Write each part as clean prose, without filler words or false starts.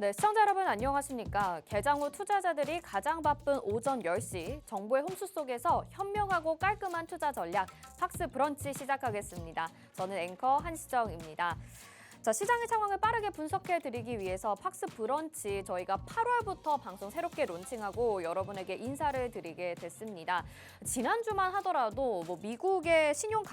네, 시청자 여러분 안녕하십니까? 개장 후 투자자들이 가장 바쁜 오전 10시 정보의 홍수 속에서 현명하고 깔끔한 투자 전략 팍스 브런치 시작하겠습니다. 저는 앵커 한시정입니다. 자, 시장의 상황을 빠르게 분석해드리기 위해서 팍스 브런치 저희가 8월부터 방송 새롭게 론칭하고 여러분에게 인사를 드리게 됐습니다. 지난주만 하더라도 미국의 신용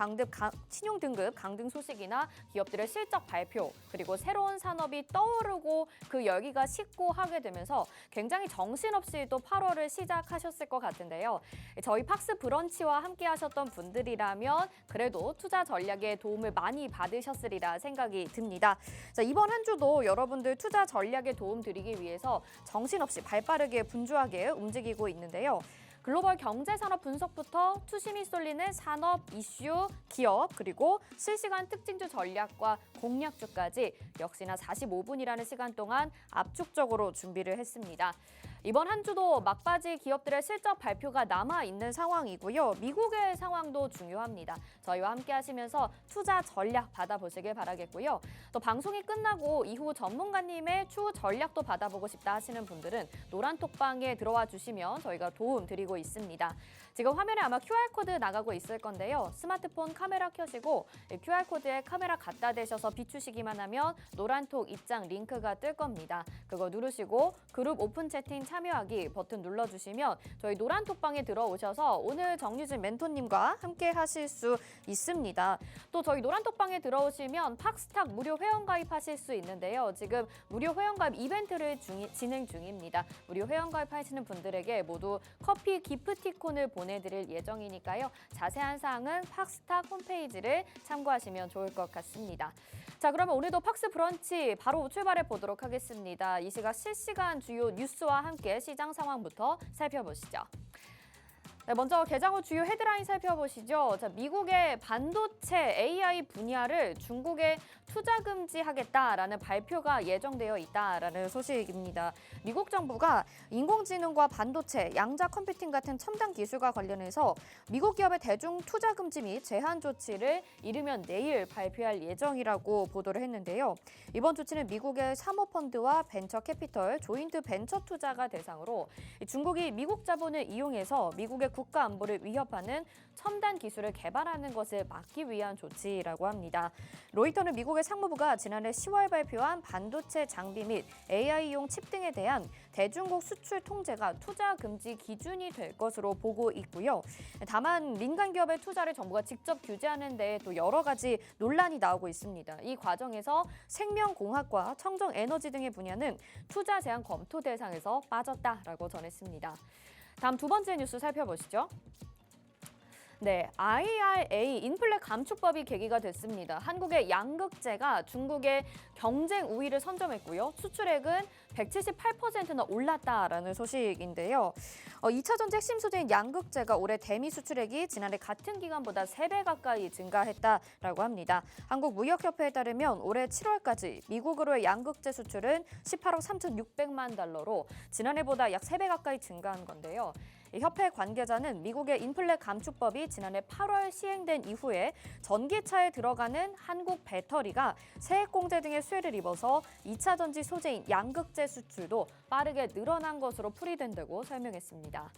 등급 강등 소식이나 기업들의 실적 발표 그리고 새로운 산업이 떠오르고 그 열기가 식고 하게 되면서 굉장히 정신없이 또 8월을 시작하셨을 것 같은데요. 저희 팍스 브런치와 함께 하셨던 분들이라면 그래도 투자 전략에 도움을 많이 받으셨으리라 생각이 듭니다. 자, 이번 한 주도 여러분들 투자 전략에 도움 드리기 위해서 정신없이 발빠르게 분주하게 움직이고 있는데요. 글로벌 경제산업 분석부터 투심이 쏠리는 산업, 이슈, 기업, 그리고 실시간 특징주 전략과 공략주까지 역시나 45분이라는 시간 동안 압축적으로 준비를 했습니다. 이번 한 주도 막바지 기업들의 실적 발표가 남아있는 상황이고요. 미국의 상황도 중요합니다. 저희와 함께 하시면서 투자 전략 받아보시길 바라겠고요. 또 방송이 끝나고 이후 전문가님의 추후 전략도 받아보고 싶다 하시는 분들은 노란톡방에 들어와 주시면 저희가 도움 드리고 있습니다. 지금 화면에 아마 QR코드 나가고 있을 건데요. 스마트폰 카메라 켜시고 QR코드에 카메라 갖다 대셔서 비추시기만 하면 노란톡 입장 링크가 뜰 겁니다. 그거 누르시고 그룹 오픈 채팅 참여하기 버튼 눌러주시면 저희 노란톡방에 들어오셔서 오늘 정유진 멘토님과 함께 하실 수 있습니다. 또 저희 노란톡방에 들어오시면 팍스탁 무료 회원가입하실 수 있는데요. 지금 무료 회원가입 이벤트를 진행 중입니다. 무료 회원가입하시는 분들에게 모두 커피 기프티콘을 보내드릴 예정이니까요. 자세한 사항은 팍스탁 홈페이지를 참고하시면 좋을 것 같습니다. 자, 그러면 오늘도 팍스 브런치 바로 출발해 보도록 하겠습니다. 이 시각 실시간 주요 뉴스와 함께 시장 상황부터 살펴보시죠. 네, 먼저 개장 후 주요 헤드라인 살펴보시죠. 자, 미국의 반도체 AI 분야를 중국에 투자 금지하겠다라는 발표가 예정되어 있다라는 소식입니다. 미국 정부가 인공지능과 반도체, 양자 컴퓨팅 같은 첨단 기술과 관련해서 미국 기업의 대중 투자 금지 및 제한 조치를 이르면 내일 발표할 예정이라고 보도를 했는데요. 이번 조치는 미국의 사모펀드와 벤처 캐피털, 조인트 벤처 투자가 대상으로 중국이 미국 자본을 이용해서 미국의 국가 안보를 위협하는 첨단 기술을 개발하는 것을 막기 위한 조치라고 합니다. 로이터는 미국의 상무부가 지난해 10월 발표한 반도체 장비 및 AI용 칩 등에 대한 대중국 수출 통제가 투자 금지 기준이 될 것으로 보고 있고요. 다만 민간 기업의 투자를 정부가 직접 규제하는 데 또 여러 가지 논란이 나오고 있습니다. 이 과정에서 생명공학과 청정에너지 등의 분야는 투자 제한 검토 대상에서 빠졌다라고 전했습니다. 다음 두 번째 뉴스 살펴보시죠. 네, IRA 인플레 감축법이 계기가 됐습니다. 한국의 양극재가 중국의 경쟁 우위를 선점했고요. 수출액은 178%나 올랐다라는 소식인데요. 2차 전지 핵심 소재인 양극재가 올해 대미 수출액이 지난해 같은 기간보다 3배 가까이 증가했다라고 합니다. 한국무역협회에 따르면 올해 7월까지 미국으로의 양극재 수출은 18억 3,600만 달러로 지난해보다 약 3배 가까이 증가한 건데요. 협회 관계자는 미국의 인플레 감축법이 지난해 8월 시행된 이후에 전기차에 들어가는 한국 배터리가 세액공제 등의 수혜를 입어서 2차 전지 소재인 양극재 수출도 빠르게 늘어난 것으로 풀이된다고 설명했습니다.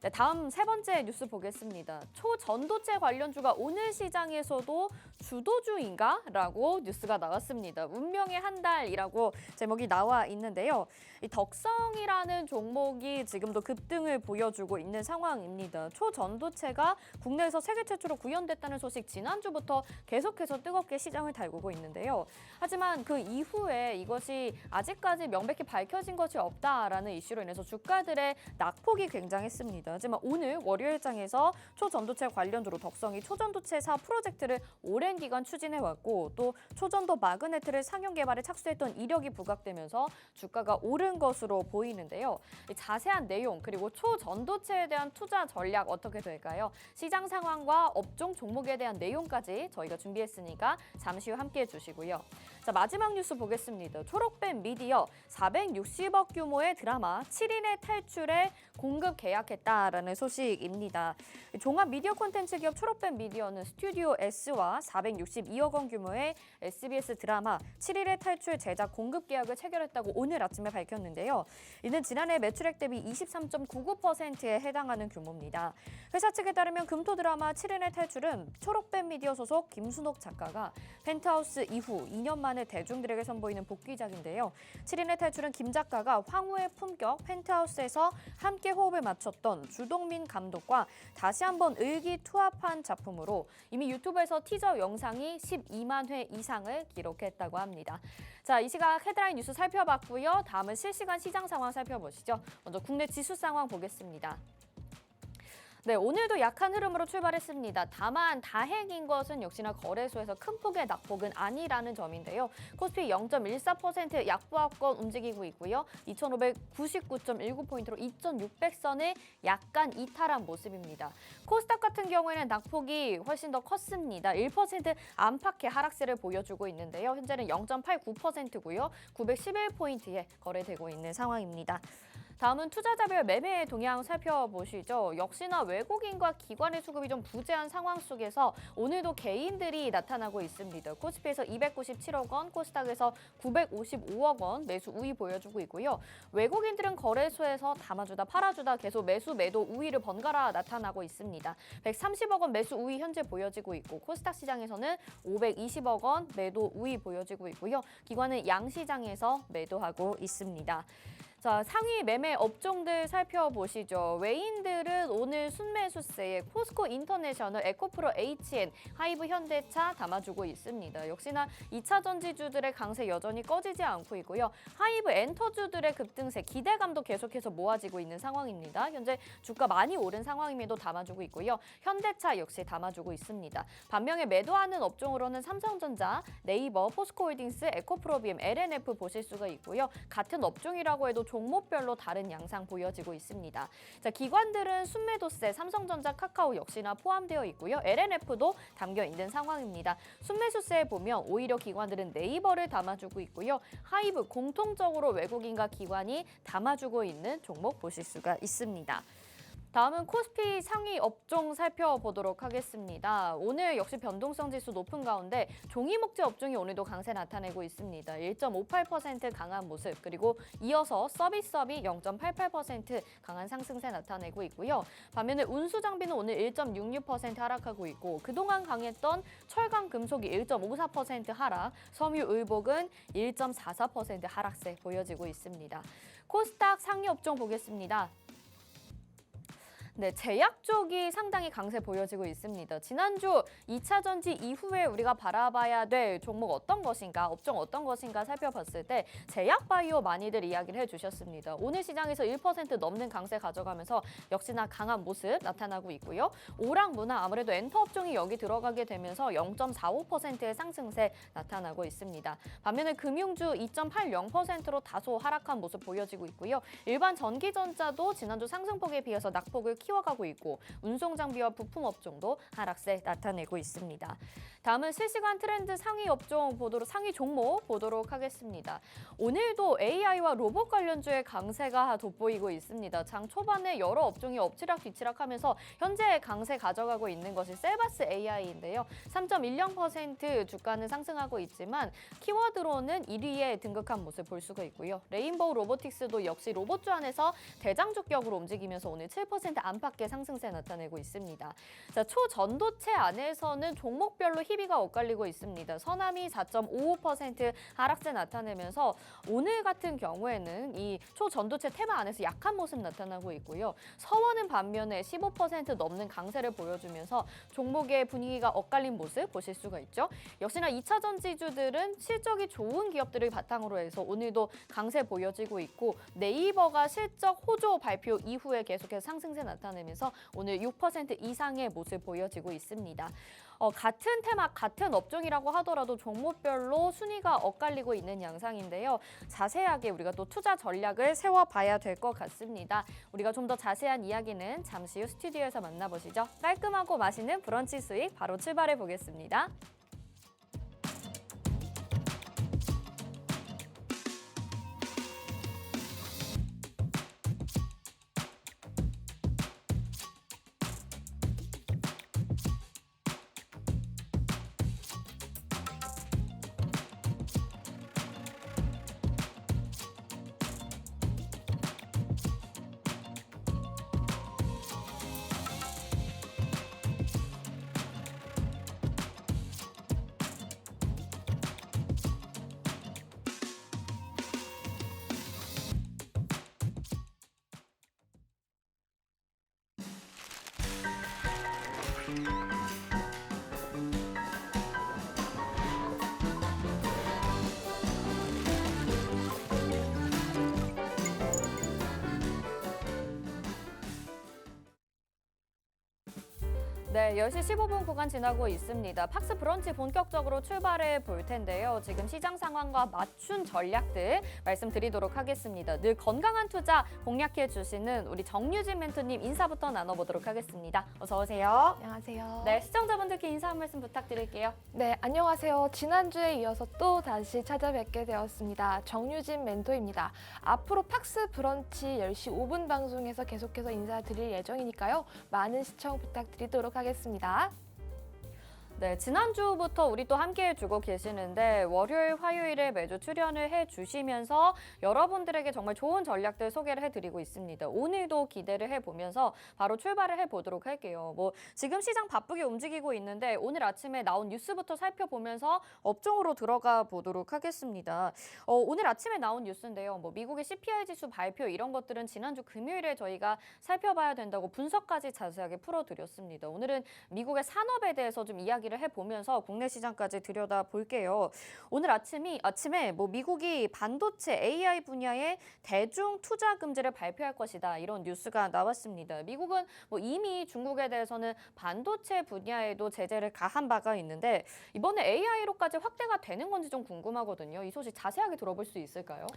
네, 다음 세 번째 뉴스 보겠습니다. 초전도체 관련주가 오늘 시장에서도 주도주인가? 라고 뉴스가 나왔습니다. 운명의 한 달이라고 제목이 나와 있는데요. 이 덕성이라는 종목이 지금도 급등을 보여주고 있는 상황입니다. 초전도체가 국내에서 세계 최초로 구현됐다는 소식 지난주부터 계속해서 뜨겁게 시장을 달구고 있는데요. 하지만 그 이후에 이것이 아직까지 명백히 밝혀진 것이 없다라는 이슈로 인해서 주가들의 낙폭이 굉장했습니다. 하지만 오늘 월요일장에서 초전도체 관련주로 덕성이 초전도체 사업 프로젝트를 오랜 기간 추진해왔고 또 초전도 마그네트를 상용 개발에 착수했던 이력이 부각되면서 주가가 오른 것으로 보이는데요. 자세한 내용 그리고 초전도체에 대한 투자 전략 어떻게 될까요? 시장 상황과 업종 종목에 대한 내용까지 저희가 준비했으니까 잠시 후 함께해 주시고요. 자, 마지막 뉴스 보겠습니다. 초록뱀 미디어 460억 규모의 드라마 7인의 탈출에 공급 계약했다라는 소식입니다. 종합 미디어 콘텐츠 기업 초록뱀 미디어는 스튜디오 S와 462억 원 규모의 SBS 드라마 7일의 탈출 제작 공급 계약을 체결했다고 오늘 아침에 밝혔는데요. 이는 지난해 매출액 대비 23.99%에 해당하는 규모입니다. 회사 측에 따르면 금토 드라마 7일의 탈출은 초록뱀 미디어 소속 김순옥 작가가 펜트하우스 이후 2년 만에 대중들에게 선보이는 복귀작인데요. 7일의 탈출은 김 작가가 황후의 품격 펜트하우스에서 함께 호흡을 맞췄던 주동민 감독과 다시 한번 의기투합한 작품으로 이미 유튜브에서 티저 영상이 12만 회 이상을 기록했다고 합니다. 자, 이 시각 헤드라인 뉴스 살펴봤고요. 다음은 실시간 시장 상황 살펴보시죠. 먼저 국내 지수 상황 보겠습니다. 네, 오늘도 약한 흐름으로 출발했습니다. 다만 다행인 것은 역시나 거래소에서 큰 폭의 낙폭은 아니라는 점인데요. 코스피 0.14% 약보합권 움직이고 있고요. 2,599.19포인트로 2,600선을 약간 이탈한 모습입니다. 코스닥 같은 경우에는 낙폭이 훨씬 더 컸습니다. 1% 안팎의 하락세를 보여주고 있는데요. 현재는 0.89%고요. 911포인트에 거래되고 있는 상황입니다. 다음은 투자자별 매매 동향 살펴보시죠. 역시나 외국인과 기관의 수급이 좀 부재한 상황 속에서 오늘도 개인들이 나타나고 있습니다. 코스피에서 297억 원, 코스닥에서 955억 원 매수 우위 보여주고 있고요. 외국인들은 거래소에서 담아주다 팔아주다 계속 매수 매도 우위를 번갈아 나타나고 있습니다. 130억 원 매수 우위 현재 보여지고 있고 코스닥 시장에서는 520억 원 매도 우위 보여지고 있고요. 기관은 양시장에서 매도하고 있습니다. 자, 상위 매매 업종들 살펴보시죠. 외인들은 오늘 순매수세에 포스코 인터내셔널, 에코프로 HN, 하이브 현대차 담아주고 있습니다. 역시나 2차 전지주들의 강세 여전히 꺼지지 않고 있고요. 하이브 엔터주들의 급등세, 기대감도 계속해서 모아지고 있는 상황입니다. 현재 주가 많이 오른 상황임에도 담아주고 있고요. 현대차 역시 담아주고 있습니다. 반면에 매도하는 업종으로는 삼성전자, 네이버, 포스코홀딩스, 에코프로비엠, LNF 보실 수가 있고요. 같은 업종이라고 해도 종목별로 다른 양상 보여지고 있습니다. 자, 기관들은 순매도세, 삼성전자, 카카오 역시나 포함되어 있고요. LNF도 담겨 있는 상황입니다. 순매수세에 보면 오히려 기관들은 네이버를 담아주고 있고요. 하이브 공통적으로 외국인과 기관이 담아주고 있는 종목 보실 수가 있습니다. 다음은 코스피 상위 업종 살펴보도록 하겠습니다. 오늘 역시 변동성 지수 높은 가운데 종이목재 업종이 오늘도 강세 나타내고 있습니다. 1.58% 강한 모습, 그리고 이어서 서비스업이 0.88% 강한 상승세 나타내고 있고요. 반면에 운수장비는 오늘 1.66% 하락하고 있고 그동안 강했던 철강 금속이 1.54% 하락, 섬유의복은 1.44% 하락세 보여지고 있습니다. 코스닥 상위 업종 보겠습니다. 네, 제약 쪽이 상당히 강세 보여지고 있습니다. 지난주 2차 전지 이후에 우리가 바라봐야 될 종목 어떤 것인가, 업종 어떤 것인가 살펴봤을 때 제약 바이오 많이들 이야기를 해주셨습니다. 오늘 시장에서 1% 넘는 강세 가져가면서 역시나 강한 모습 나타나고 있고요. 오락문화 아무래도 엔터 업종이 여기 들어가게 되면서 0.45%의 상승세 나타나고 있습니다. 반면에 금융주 2.80%로 다소 하락한 모습 보여지고 있고요. 일반 전기전자도 지난주 상승폭에 비해서 낙폭을 키워가고 있고 운송장비와 부품 업종도 하락세 나타내고 있습니다. 다음은 실시간 트렌드 상위 업종 상위 종목 보도록 하겠습니다. 오늘도 AI와 로봇 관련주의 강세가 돋보이고 있습니다. 장 초반에 여러 업종이 엎치락 뒤치락하면서 현재 강세 가져가고 있는 것이 셀바스 AI인데요. 3.10% 주가는 상승하고 있지만 키워드로는 1위에 등극한 모습 볼 수가 있고요. 레인보우 로보틱스도 역시 로봇주 안에서 대장주격으로 움직이면서 오늘 7% 안팎의 상승세 나타내고 있습니다. 자, 초전도체 안에서는 종목별로 희비가 엇갈리고 있습니다. 서남이 4.55% 하락세 나타내면서 오늘 같은 경우에는 이 초전도체 테마 안에서 약한 모습 나타나고 있고요. 서원은 반면에 15% 넘는 강세를 보여주면서 종목의 분위기가 엇갈린 모습 보실 수가 있죠. 역시나 2차 전지주들은 실적이 좋은 기업들을 바탕으로 해서 오늘도 강세 보여지고 있고 네이버가 실적 호조 발표 이후에 계속해서 상승세 나타내면서 오늘 6% 이상의 모습 보여지고 있습니다. 같은 테마, 같은 업종이라고 하더라도 종목별로 순위가 엇갈리고 있는 양상인데요. 자세하게 우리가 또 투자 전략을 세워봐야 될 것 같습니다. 우리가 좀 더 자세한 이야기는 잠시 후 스튜디오에서 만나보시죠. 깔끔하고 맛있는 브런치 수익 바로 출발해 보겠습니다. 네, 10시 15분 구간 지나고 있습니다. 팍스 브런치 본격적으로 출발해 볼 텐데요. 지금 시장 상황과 맞춘 전략들 말씀드리도록 하겠습니다. 늘 건강한 투자 공략해 주시는 우리 정유진 멘토님 인사부터 나눠보도록 하겠습니다. 어서 오세요. 안녕하세요. 네, 시청자분들께 인사 한 말씀 부탁드릴게요. 네, 안녕하세요. 지난주에 이어서 또 다시 찾아뵙게 되었습니다. 정유진 멘토입니다. 앞으로 팍스 브런치 10시 5분 방송에서 계속해서 인사드릴 예정이니까요. 많은 시청 부탁드리도록 하겠습니다. 네, 지난주부터 우리 또 함께 해주고 계시는데 월요일, 화요일에 매주 출연을 해주시면서 여러분들에게 정말 좋은 전략들 소개를 해드리고 있습니다. 오늘도 기대를 해보면서 바로 출발을 해보도록 할게요. 지금 시장 바쁘게 움직이고 있는데 오늘 아침에 나온 뉴스부터 살펴보면서 업종으로 들어가 보도록 하겠습니다. 오늘 아침에 나온 뉴스인데요. 미국의 CPI 지수 발표 이런 것들은 지난주 금요일에 저희가 살펴봐야 된다고 분석까지 자세하게 풀어드렸습니다. 오늘은 미국의 산업에 대해서 좀 이야기를 해보면서 국내 시장까지 들여다볼게요. 오늘 아침에 미국이 반도체 AI 분야의 대중 투자 금지를 발표할 것이다. 이런 뉴스가 나왔습니다. 미국은 이미 중국에 대해서는 반도체 분야에도 제재를 가한 바가 있는데 이번에 AI로까지 확대가 되는 건지 좀 궁금하거든요. 이 소식 자세하게 들어볼 수 있을까요?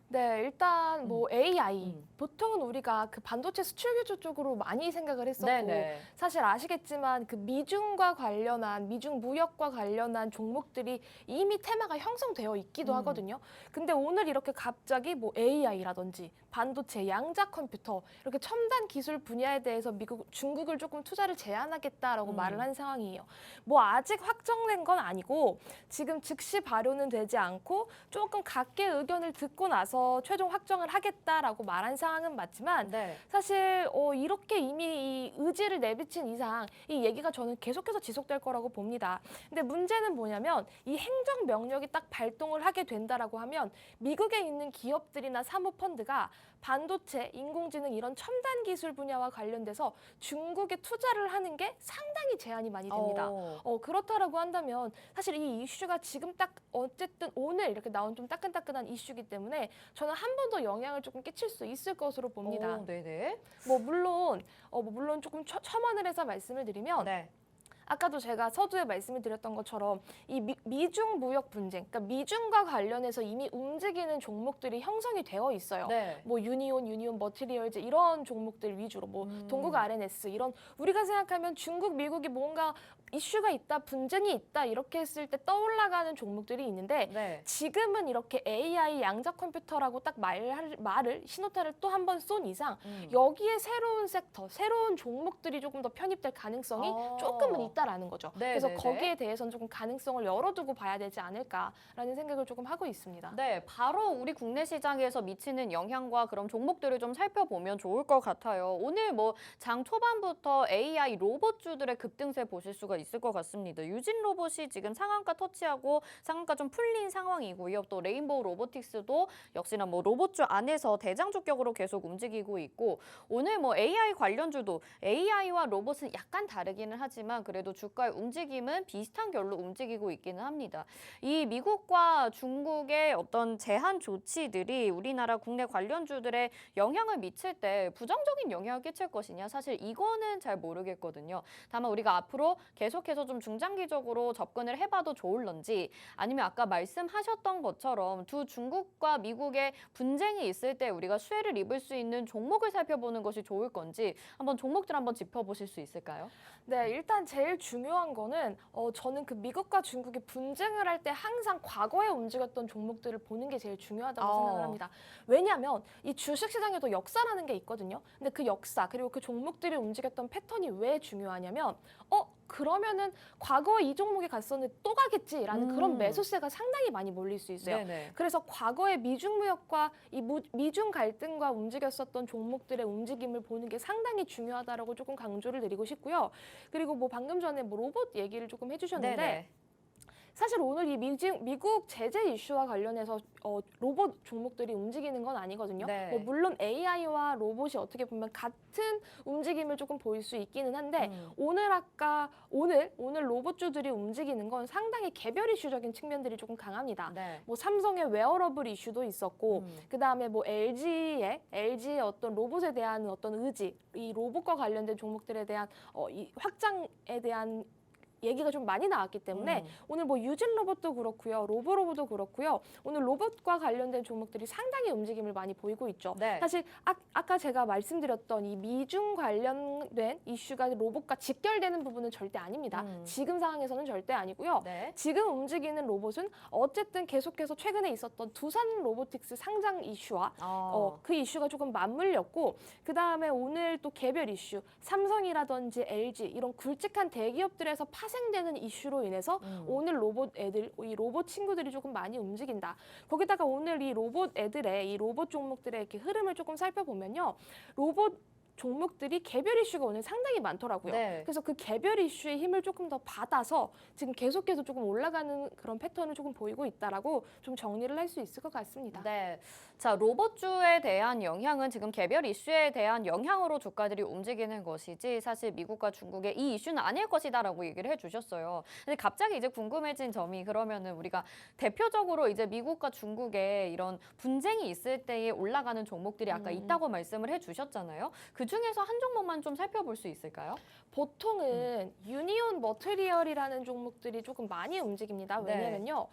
네, 일단 AI 보통은 우리가 그 반도체 수출 규제 쪽으로 많이 생각을 했었고 네네. 사실 아시겠지만 그 미중과 관련한 미중 무역과 관련한 종목들이 이미 테마가 형성되어 있기도 하거든요. 근데 오늘 이렇게 갑자기 AI라든지 반도체, 양자 컴퓨터 이렇게 첨단 기술 분야에 대해서 중국을 조금 투자를 제한하겠다라고 말을 한 상황이에요. 아직 확정된 건 아니고 지금 즉시 발효는 되지 않고 조금 각계 의견을 듣고 나서 최종 확정을 하겠다라고 말한 상황은 맞지만 네. 사실 이렇게 이미 이 의지를 내비친 이상 이 얘기가 저는 계속해서 지속될 거라고 봅니다. 근데 문제는 뭐냐면 이 행정 명령이 딱 발동을 하게 된다라고 하면 미국에 있는 기업들이나 사모펀드가 반도체, 인공지능 이런 첨단 기술 분야와 관련돼서 중국에 투자를 하는 게 상당히 제한이 많이 됩니다. 그렇다라고 한다면 사실 이 이슈가 지금 딱 어쨌든 오늘 이렇게 나온 좀 따끈따끈한 이슈이기 때문에 저는 한 번 더 영향을 조금 끼칠 수 있을 것으로 봅니다. 네네. 물론 조금 첨언을 해서 말씀을 드리면 네. 아까도 제가 서두에 말씀을 드렸던 것처럼 이 미중 무역 분쟁, 그러니까 미중과 관련해서 이미 움직이는 종목들이 형성이 되어 있어요. 네. 유니온 머티리얼즈 이런 종목들 위주로 동국 RNS 이런 우리가 생각하면 중국, 미국이 뭔가 이슈가 있다, 분쟁이 있다 이렇게 했을 때 떠올라가는 종목들이 있는데 네. 지금은 이렇게 AI 양자 컴퓨터라고 딱 말을 신호탄을 또 한 번 쏜 이상 여기에 새로운 섹터, 새로운 종목들이 조금 더 편입될 가능성이 조금은 있다라는 거죠. 그래서 거기에 대해서는 조금 가능성을 열어두고 봐야 되지 않을까라는 생각을 조금 하고 있습니다. 네, 바로 우리 국내 시장에서 미치는 영향과 그런 종목들을 좀 살펴보면 좋을 것 같아요. 오늘 장 초반부터 AI 로봇주들의 급등세 보실 수가 있을 것 같습니다. 유진 로봇이 지금 상한가 터치하고 상한가 좀 풀린 상황이고요. 또 레인보우 로보틱스도 역시나 로봇주 안에서 대장주격으로 계속 움직이고 있고 오늘 AI 관련주도 AI와 로봇은 약간 다르기는 하지만 그래도 주가의 움직임은 비슷한 결로 움직이고 있기는 합니다. 이 미국과 중국의 어떤 제한 조치들이 우리나라 국내 관련주들의 영향을 미칠 때 부정적인 영향을 끼칠 것이냐 사실 이거는 잘 모르겠거든요. 다만 우리가 앞으로 계속해서 좀 중장기적으로 접근을 해봐도 좋을런지 아니면 아까 말씀하셨던 것처럼 두 중국과 미국의 분쟁이 있을 때 우리가 수혜를 입을 수 있는 종목을 살펴보는 것이 좋을 건지 종목들 한번 짚어보실 수 있을까요? 네, 일단 제일 중요한 거는 저는 그 미국과 중국이 분쟁을 할 때 항상 과거에 움직였던 종목들을 보는 게 제일 중요하다고 생각을 합니다. 왜냐하면 이 주식시장에도 역사라는 게 있거든요. 근데 그 역사 그리고 그 종목들이 움직였던 패턴이 왜 중요하냐면 그러면은 과거에 이 종목에 갔었는데 또 가겠지라는 그런 매수세가 상당히 많이 몰릴 수 있어요. 네네. 그래서 과거에 미중 무역과 이 미중 갈등과 움직였었던 종목들의 움직임을 보는 게 상당히 중요하다라고 조금 강조를 드리고 싶고요. 그리고 방금 전에 로봇 얘기를 조금 해주셨는데 네네. 사실 오늘 이 미국 제재 이슈와 관련해서 로봇 종목들이 움직이는 건 아니거든요. 네. 뭐 물론 AI와 로봇이 어떻게 보면 같은 움직임을 조금 보일 수 있기는 한데 오늘 로봇주들이 움직이는 건 상당히 개별 이슈적인 측면들이 조금 강합니다. 네. 뭐 삼성의 웨어러블 이슈도 있었고 그다음에 뭐 LG의 어떤 로봇에 대한 어떤 의지, 이 로봇과 관련된 종목들에 대한 이 확장에 대한 얘기가 좀 많이 나왔기 때문에 오늘 뭐 유진 로봇도 그렇고요, 로보로보도 그렇고요. 오늘 로봇과 관련된 종목들이 상당히 움직임을 많이 보이고 있죠. 네. 사실 아까 제가 말씀드렸던 이 미중 관련된 이슈가 로봇과 직결되는 부분은 절대 아닙니다. 지금 상황에서는 절대 아니고요. 네. 지금 움직이는 로봇은 어쨌든 계속해서 최근에 있었던 두산 로보틱스 상장 이슈와 그 이슈가 조금 맞물렸고 그다음에 오늘 또 개별 이슈, 삼성이라든지 LG 이런 굵직한 대기업들에서 파생되는 이슈로 인해서 오늘 이 로봇 친구들이 조금 많이 움직인다. 거기다가 오늘 이 로봇 종목들의 이렇게 흐름을 조금 살펴보면요. 로봇 종목들이 개별 이슈가 오늘 상당히 많더라고요. 네. 그래서 그 개별 이슈의 힘을 조금 더 받아서 지금 계속해서 조금 올라가는 그런 패턴을 조금 보이고 있다라고 좀 정리를 할 수 있을 것 같습니다. 네. 자, 로봇주에 대한 영향은 지금 개별 이슈에 대한 영향으로 주가들이 움직이는 것이지 사실 미국과 중국의 이 이슈는 아닐 것이다라고 얘기를 해주셨어요. 근데 갑자기 이제 궁금해진 점이 그러면은 우리가 대표적으로 이제 미국과 중국의 이런 분쟁이 있을 때에 올라가는 종목들이 아까 있다고 말씀을 해주셨잖아요. 그 중에서 한 종목만 좀 살펴볼 수 있을까요? 보통은 유니온 머티리얼이라는 종목들이 조금 많이 움직입니다. 네. 왜냐면요.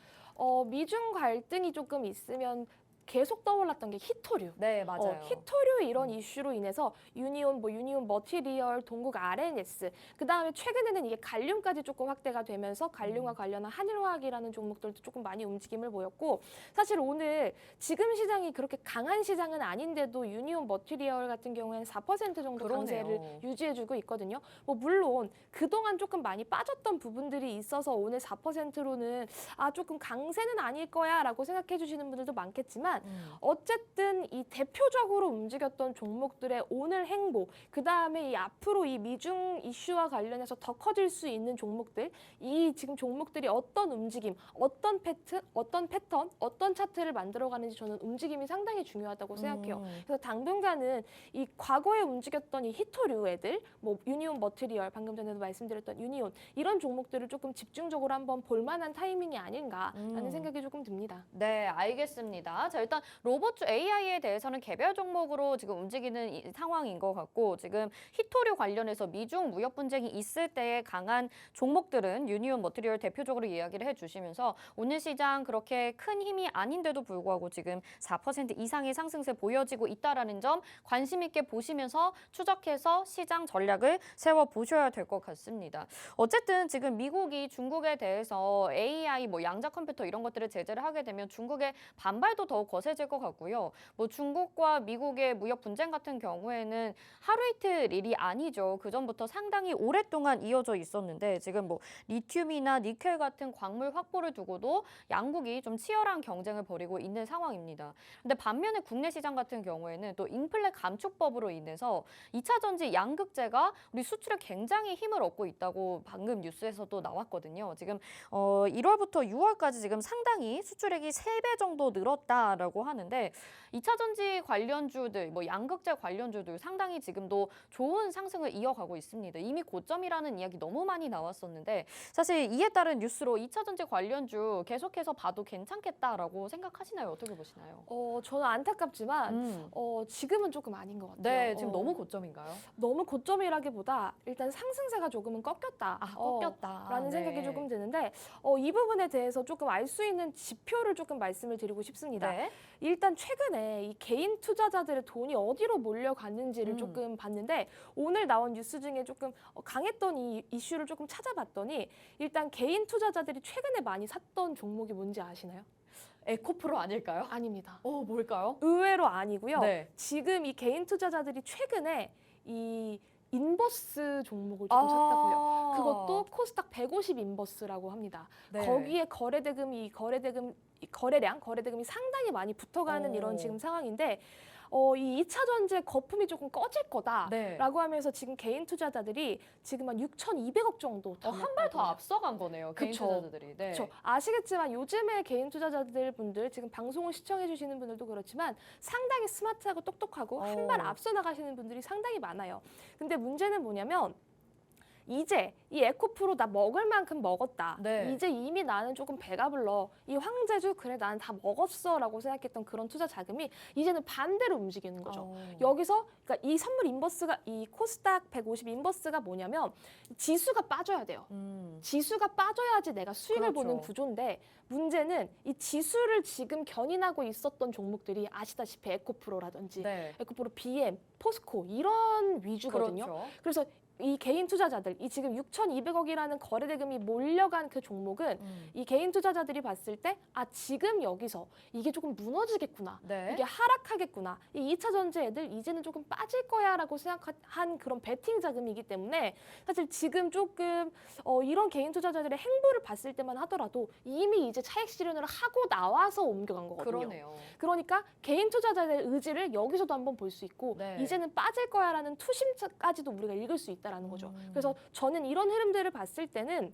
미중 갈등이 조금 있으면 계속 떠올랐던 게 히토류. 네, 맞아요. 히토류 이런 이슈로 인해서 유니온 머티리얼, 동국 RNS, 그다음에 최근에는 이게 갈륨까지 조금 확대가 되면서 갈륨과 관련한 한일화학이라는 종목들도 조금 많이 움직임을 보였고 사실 오늘 지금 시장이 그렇게 강한 시장은 아닌데도 유니온 머티리얼 같은 경우에는 4% 정도 그러네요. 강세를 유지해주고 있거든요. 뭐 물론 그동안 조금 많이 빠졌던 부분들이 있어서 오늘 4%로는 조금 강세는 아닐 거야라고 생각해 주시는 분들도 많겠지만 어쨌든 이 대표적으로 움직였던 종목들의 오늘 행보, 그 다음에 이 앞으로 이 미중 이슈와 관련해서 더 커질 수 있는 종목들, 이 지금 종목들이 어떤 움직임, 어떤 패턴, 어떤 차트를 만들어가는지 저는 움직임이 상당히 중요하다고 생각해요. 그래서 당분간은 이 과거에 움직였던 이 히토류 애들, 뭐 유니온 머티리얼, 방금 전에도 말씀드렸던 유니온 이런 종목들을 조금 집중적으로 한번 볼만한 타이밍이 아닌가라는 생각이 조금 듭니다. 네, 알겠습니다. 자, 일단 로봇주 AI에 대해서는 개별 종목으로 지금 움직이는 이 상황인 것 같고 지금 히토류 관련해서 미중 무역 분쟁이 있을 때의 강한 종목들은 유니온 머티리얼 대표적으로 이야기를 해주시면서 오늘 시장 그렇게 큰 힘이 아닌데도 불구하고 지금 4% 이상의 상승세 보여지고 있다라는 점 관심 있게 보시면서 추적해서 시장 전략을 세워보셔야 될 것 같습니다. 어쨌든 지금 미국이 중국에 대해서 AI, 뭐 양자 컴퓨터 이런 것들을 제재를 하게 되면 중국의 반발도 더욱 거세질 것 같고요. 뭐 중국과 미국의 무역 분쟁 같은 경우에는 하루 이틀 일이 아니죠. 그 전부터 상당히 오랫동안 이어져 있었는데 지금 뭐 리튬이나 니켈 같은 광물 확보를 두고도 양국이 좀 치열한 경쟁을 벌이고 있는 상황입니다. 근데 반면에 국내 시장 같은 경우에는 또 인플레 감축법으로 인해서 2차 전지 양극재가 우리 수출에 굉장히 힘을 얻고 있다고 방금 뉴스에서도 나왔거든요. 지금 1월부터 6월까지 지금 상당히 수출액이 3배 정도 늘었다라고 하는데 2차 전지 관련주들, 뭐 양극재 관련주들 상당히 지금도 좋은 상승을 이어가고 있습니다. 이미 고점이라는 이야기 너무 많이 나왔었는데 사실 이에 따른 뉴스로 2차 전지 관련주 계속해서 봐도 괜찮겠다라고 생각하시나요? 어떻게 보시나요? 저는 안타깝지만 지금은 조금 아닌 것 같아요. 네, 지금 너무 고점인가요? 너무 고점이라기보다 일단 상승세가 조금은 꺾였다. 꺾였다라는 생각이 조금 드는데 이 부분에 대해서 조금 알 수 있는 지표를 조금 말씀을 드리고 싶습니다. 네. 일단 최근에 이 개인 투자자들의 돈이 어디로 몰려갔는지를 조금 봤는데 오늘 나온 뉴스 중에 조금 강했던 이 이슈를 조금 찾아봤더니 일단 개인 투자자들이 최근에 많이 샀던 종목이 뭔지 아시나요? 에코프로 아닐까요? 아닙니다. 뭘까요? 의외로 아니고요. 네. 지금 이 개인 투자자들이 최근에 이 인버스 종목을 조금 샀다고요. 그것도 코스닥 150 인버스라고 합니다. 네. 거기에 거래대금이 이 거래 대금이 상당히 많이 붙어가는 이런 지금 상황인데 이 2차 전지의 거품이 조금 꺼질 거다라고 하면서 지금 개인 투자자들이 지금 한 6,200억 정도 한 발 더 앞서간 거네요. 개인 그쵸. 투자자들이. 네. 그렇죠. 아시겠지만 요즘에 개인 투자자들 분들 지금 방송을 시청해 주시는 분들도 그렇지만 상당히 스마트하고 똑똑하고 한 발 앞서 나가시는 분들이 상당히 많아요. 근데 문제는 뭐냐면 이제 이 에코프로 나 먹을 만큼 먹었다. 네. 이제 이미 나는 조금 배가 불러. 이 황제주 그래 나는 다 먹었어라고 생각했던 그런 투자 자금이 이제는 반대로 움직이는 거죠. 여기서 그러니까 이 선물 인버스가 이 코스닥 150 인버스가 뭐냐면 지수가 빠져야 돼요. 지수가 빠져야지 내가 수익을 그렇죠. 보는 구조인데 문제는 이 지수를 지금 견인하고 있었던 종목들이 아시다시피 에코프로라든지 네. 에코프로 BM, 포스코 이런 위주거든요. 그렇죠. 그래서 이 개인 투자자들, 이 지금 6,200억이라는 거래 대금이 몰려간 그 종목은 이 개인 투자자들이 봤을 때 아, 지금 여기서 이게 조금 무너지겠구나. 네. 이게 하락하겠구나. 이 2차 전지 애들 이제는 조금 빠질 거야라고 생각한 그런 베팅 자금이기 때문에 사실 지금 조금 이런 개인 투자자들의 행보를 봤을 때만 하더라도 이미 이제 차익 실현을 하고 나와서 옮겨간 거거든요. 그러네요. 그러니까 개인 투자자들의 의지를 여기서도 한번 볼 수 있고 네. 이제는 빠질 거야라는 투심까지도 우리가 읽을 수 있다라는 거죠. 그래서 저는 이런 흐름들을 봤을 때는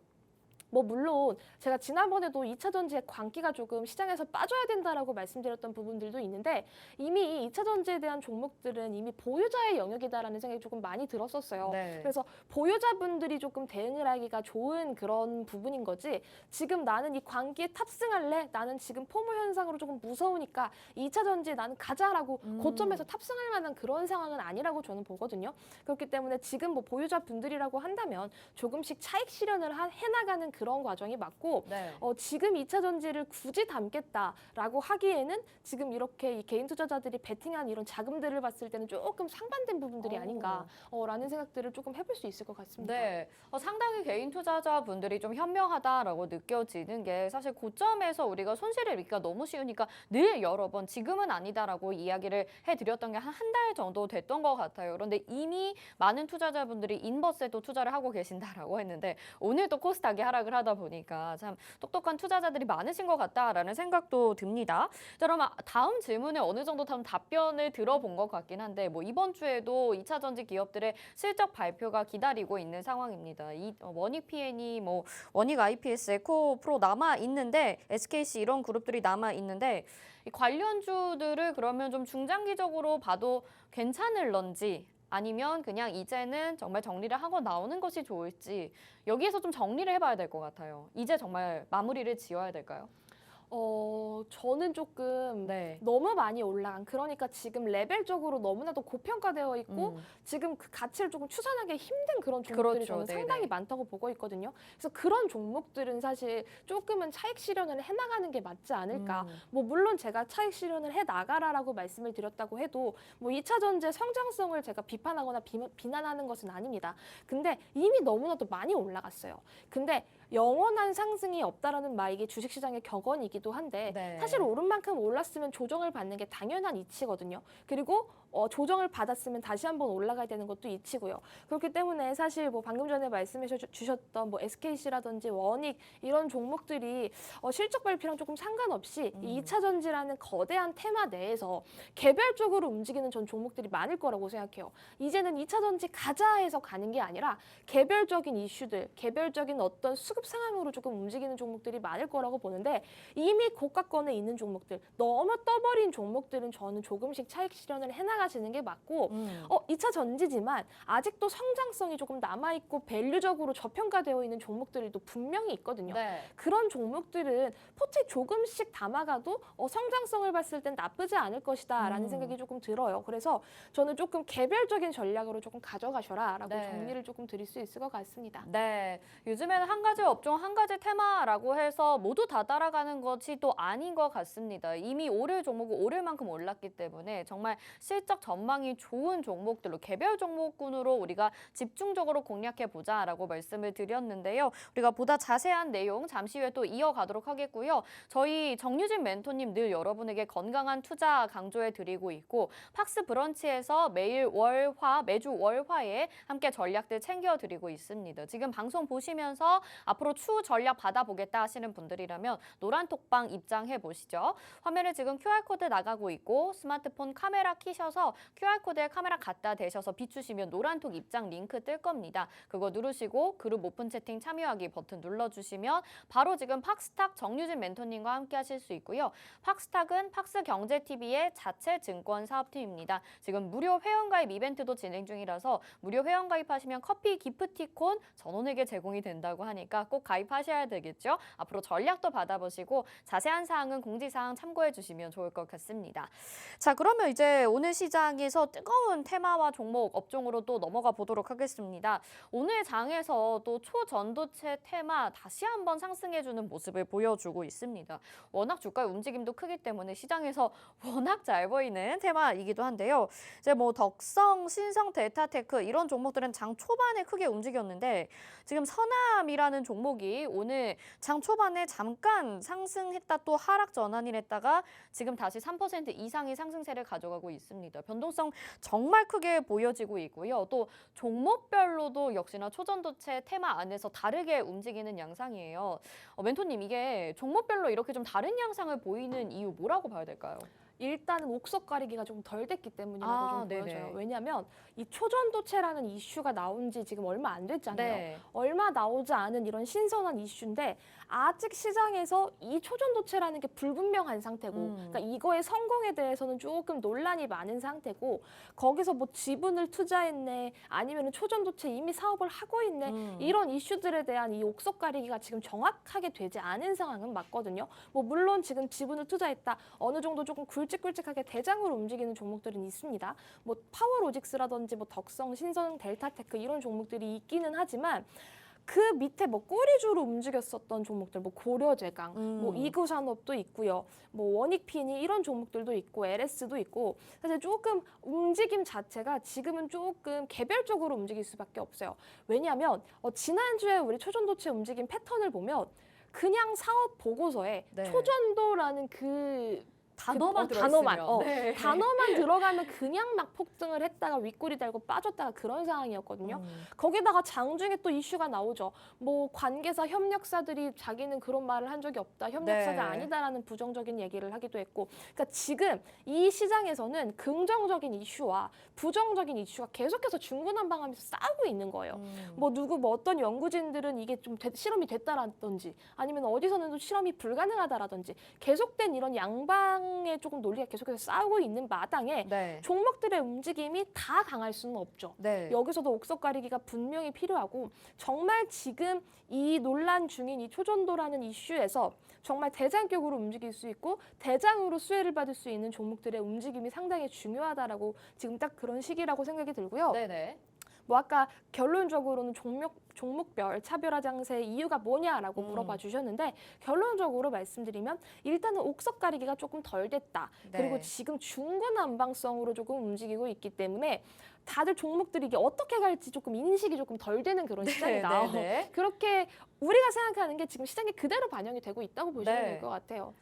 뭐 물론 제가 지난번에도 2차 전지의 광기가 조금 시장에서 빠져야 된다라고 말씀드렸던 부분들도 있는데 이미 이 2차 전지에 대한 종목들은 이미 보유자의 영역이다라는 생각이 조금 많이 들었었어요. 네. 그래서 보유자분들이 조금 대응을 하기가 좋은 그런 부분인 거지 지금 나는 이 광기에 탑승할래? 나는 지금 포모 현상으로 조금 무서우니까 2차 전지에 나는 가자라고 고점에서 탑승할 만한 그런 상황은 아니라고 저는 보거든요. 그렇기 때문에 지금 뭐 보유자분들이라고 한다면 조금씩 차익 실현을 해나가는 그런 과정이 맞고 네. 지금 2차 전지를 굳이 담겠다라고 하기에는 지금 이렇게 이 개인 투자자들이 베팅한 이런 자금들을 봤을 때는 조금 상반된 부분들이 아닌가라는 생각들을 조금 해볼 수 있을 것 같습니다. 네, 상당히 개인 투자자분들이 좀 현명하다라고 느껴지는 게 사실 고점에서 우리가 손실을 입기가 너무 쉬우니까 늘 여러 번 지금은 아니다라고 이야기를 해드렸던 게 한 달 정도 됐던 것 같아요. 그런데 이미 많은 투자자분들이 인버스에도 투자를 하고 계신다라고 했는데 오늘 또 코스닥이 하락을 하다 보니까 참 똑똑한 투자자들이 많으신 것 같다라는 생각도 듭니다. 자, 그럼 다음 질문에 어느 정도 답변을 들어본 것 같긴 한데 뭐 이번 주에도 2차 전지 기업들의 실적 발표가 기다리고 있는 상황입니다. 이 원익 PN이 뭐 원익 IPS, 에코프로 남아 있는데 SKC 이런 그룹들이 남아 있는데 이 관련주들을 그러면 좀 중장기적으로 봐도 괜찮을런지 아니면 그냥 이제는 정말 정리를 하고 나오는 것이 좋을지 여기에서 좀 정리를 해봐야 될 것 같아요. 이제 정말 마무리를 지어야 될까요? 저는 조금 네. 너무 많이 올라간 그러니까 지금 레벨적으로 너무나도 고평가되어 있고 지금 그 가치를 조금 추산하기 힘든 그런 종목들이 그렇죠. 저는 네네. 상당히 많다고 보고 있거든요. 그래서 그런 종목들은 사실 조금은 차익 실현을 해나가는 게 맞지 않을까. 뭐 물론 제가 차익 실현을 해나가라라고 말씀을 드렸다고 해도 뭐 2차 전지의 성장성을 제가 비판하거나 비난하는 것은 아닙니다. 근데 이미 너무나도 많이 올라갔어요. 근데 영원한 상승이 없다라는 말이 주식시장의 격언이기도 한데 네. 사실 오른 만큼 올랐으면 조정을 받는 게 당연한 이치거든요. 그리고 조정을 받았으면 다시 한번 올라가야 되는 것도 이치고요. 그렇기 때문에 사실 뭐 방금 전에 말씀해 주셨던 뭐 SKC라든지 원익 이런 종목들이 실적 발표랑 조금 상관없이 이 2차 전지라는 거대한 테마 내에서 개별적으로 움직이는 전 종목들이 많을 거라고 생각해요. 이제는 2차 전지 가자 해서 가는 게 아니라 개별적인 이슈들, 개별적인 어떤 수급 상황으로 조금 움직이는 종목들이 많을 거라고 보는데 이미 고가권에 있는 종목들, 너무 떠버린 종목들은 저는 조금씩 차익 실현을 해나가시는 게 맞고 2차 전지지만 아직도 성장성이 조금 남아있고 밸류적으로 저평가되어 있는 종목들도 분명히 있거든요. 네. 그런 종목들은 포트에 조금씩 담아가도 성장성을 봤을 땐 나쁘지 않을 것이다 라는 생각이 조금 들어요. 그래서 저는 조금 개별적인 전략으로 조금 가져가셔라 라고 네. 정리를 조금 드릴 수 있을 것 같습니다. 네, 요즘에는 한 가지 업종, 한 가지 테마라고 해서 모두 다 따라가는 것이 또 아닌 것 같습니다. 이미 오를 종목은 오를 만큼 올랐기 때문에 정말 실적 전망이 좋은 종목들로 개별 종목군으로 우리가 집중적으로 공략해보자라고 말씀을 드렸는데요. 우리가 보다 자세한 내용 잠시 후에 또 이어가도록 하겠고요. 저희 정유진 멘토님 늘 여러분에게 건강한 투자 강조해드리고 있고 팍스 브런치에서 매주 월화에 함께 전략들 챙겨드리고 있습니다. 지금 방송 보시면서 앞으로 추후 전략 받아보겠다 하시는 분들이라면 노란톡 단톡방 입장해 보시죠. 화면에 지금 QR코드 나가고 있고 스마트폰 카메라 키셔서 QR코드에 카메라 갖다 대셔서 비추시면 노란톡 입장 링크 뜰 겁니다. 그거 누르시고 그룹 오픈 채팅 참여하기 버튼 눌러주시면 바로 지금 팍스탁 정유진 멘토님과 함께 하실 수 있고요. 팍스탁은 팍스경제TV의 자체 증권 사업팀입니다. 지금 무료 회원가입 이벤트도 진행 중이라서 무료 회원가입하시면 커피 기프티콘 전원에게 제공이 된다고 하니까 꼭 가입하셔야 되겠죠. 앞으로 전략도 받아보시고 자세한 사항은 공지사항 참고해 주시면 좋을 것 같습니다. 자, 그러면 이제 오늘 시장에서 뜨거운 테마와 종목 업종으로 또 넘어가 보도록 하겠습니다. 오늘 장에서 또 초전도체 테마 다시 한번 상승해주는 모습을 보여주고 있습니다. 워낙 주가의 움직임도 크기 때문에 시장에서 워낙 잘 보이는 테마이기도 한데요. 이제 뭐 덕성, 신성, 델타테크 이런 종목들은 장 초반에 크게 움직였는데 지금 서남이라는 종목이 오늘 장 초반에 잠깐 상승했다 또 하락 전환을 했다가 지금 다시 3% 이상의 상승세를 가져가고 있습니다. 변동성 정말 크게 보여지고 있고요. 또 종목별로도 역시나 초전도체 테마 안에서 다르게 움직이는 양상이에요. 멘토님, 이게 종목별로 이렇게 좀 다른 양상을 보이는 이유 뭐라고 봐야 될까요? 일단은 옥석 가리기가 좀 덜 됐기 때문이라고 좀 네네. 보여져요. 왜냐하면 이 초전도체라는 이슈가 나온 지 지금 얼마 안 됐잖아요. 네. 얼마 나오지 않은 이런 신선한 이슈인데 아직 시장에서 이 초전도체라는 게 불분명한 상태고 그러니까 이거의 성공에 대해서는 조금 논란이 많은 상태고 거기서 뭐 지분을 투자했네 아니면 초전도체 이미 사업을 하고 있네 이런 이슈들에 대한 이 옥석 가리기가 지금 정확하게 되지 않은 상황은 맞거든요. 뭐 물론 지금 지분을 투자했다 어느 정도 조금 굵직굵직하게 대장으로 움직이는 종목들은 있습니다. 뭐 파워로직스라든지 뭐 덕성, 신성, 델타테크 이런 종목들이 있기는 하지만 그 밑에 뭐 꼬리주로 움직였었던 종목들, 뭐 고려제강, 뭐 이구산업도 있고요, 뭐 원익피니 이런 종목들도 있고 LS도 있고 사실 조금 움직임 자체가 지금은 조금 개별적으로 움직일 수밖에 없어요. 왜냐하면 지난주에 우리 초전도체 움직임 패턴을 보면 그냥 사업 보고서에 네. 초전도라는 그 단어만 단어만, 네. 단어만 들어가면 그냥 막 폭등을 했다가 윗꼬리 달고 빠졌다가 그런 상황이었거든요. 거기다가 장중에 또 이슈가 나오죠. 뭐 관계사 협력사들이 자기는 그런 말을 한 적이 없다. 협력사가 네. 아니다라는 부정적인 얘기를 하기도 했고. 그러니까 지금 이 시장에서는 긍정적인 이슈와 부정적인 이슈가 계속해서 중구난방하면서 싸우고 있는 거예요. 뭐 누구 뭐 어떤 연구진들은 이게 좀 실험이 됐다라든지 아니면 어디서는 또 실험이 불가능하다라든지 계속된 이런 양방의 조금 논리가 계속해서 싸우고 있는 마당에 네. 종목들의 움직임이 다 강할 수는 없죠. 네. 여기서도 옥석 가리기가 분명히 필요하고 정말 지금 이 논란 중인 이 초전도라는 이슈에서 정말 대장격으로 움직일 수 있고 대장으로 수혜를 받을 수 있는 종목들의 움직임이 상당히 중요하다라고 지금 딱 그런 시기라고 생각이 들고요. 네네. 뭐 아까 결론적으로는 종목별 차별화 장세의 이유가 뭐냐라고 물어봐 주셨는데 결론적으로 말씀드리면 일단은 옥석 가리기가 조금 덜 됐다. 네. 그리고 지금 중구난방성으로 조금 움직이고 있기 때문에 다들 종목들이 이게 어떻게 갈지 조금 인식이 조금 덜 되는 그런 시장이다. 네. 그렇게 우리가 생각하는 게 지금 시장에 그대로 반영이 되고 있다고 보시면 네. 될 것 같아요.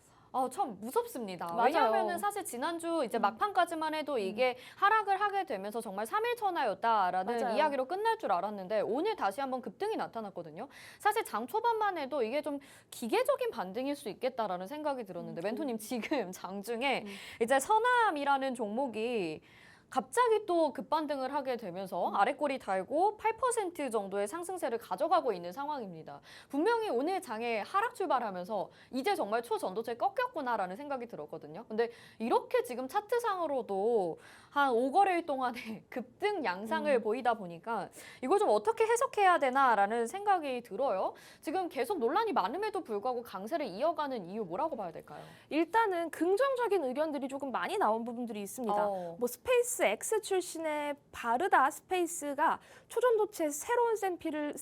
참 무섭습니다. 맞아요. 왜냐하면은 사실 지난주 이제 막판까지만 해도 이게 하락을 하게 되면서 정말 3일 천하였다라는 맞아요. 이야기로 끝날 줄 알았는데 오늘 다시 한번 급등이 나타났거든요. 사실 장 초반만 해도 이게 좀 기계적인 반등일 수 있겠다라는 생각이 들었는데 멘토님 지금 장중에 이제 서남이라는 종목이 갑자기 또 급반등을 하게 되면서 아랫꼬리 달고 8% 정도의 상승세를 가져가고 있는 상황입니다. 분명히 오늘 장에 하락 출발하면서 이제 정말 초전도체 꺾였구나라는 생각이 들었거든요. 근데 이렇게 지금 차트상으로도 한 5거래일 동안에 급등 양상을 보이다 보니까 이걸 좀 어떻게 해석해야 되나라는 생각이 들어요. 지금 계속 논란이 많음에도 불구하고 강세를 이어가는 이유 뭐라고 봐야 될까요? 일단은 긍정적인 의견들이 조금 많이 나온 부분들이 있습니다. 뭐 스페이스 X 출신의 바르다 스페이스가 초전도체 새로운 샘플을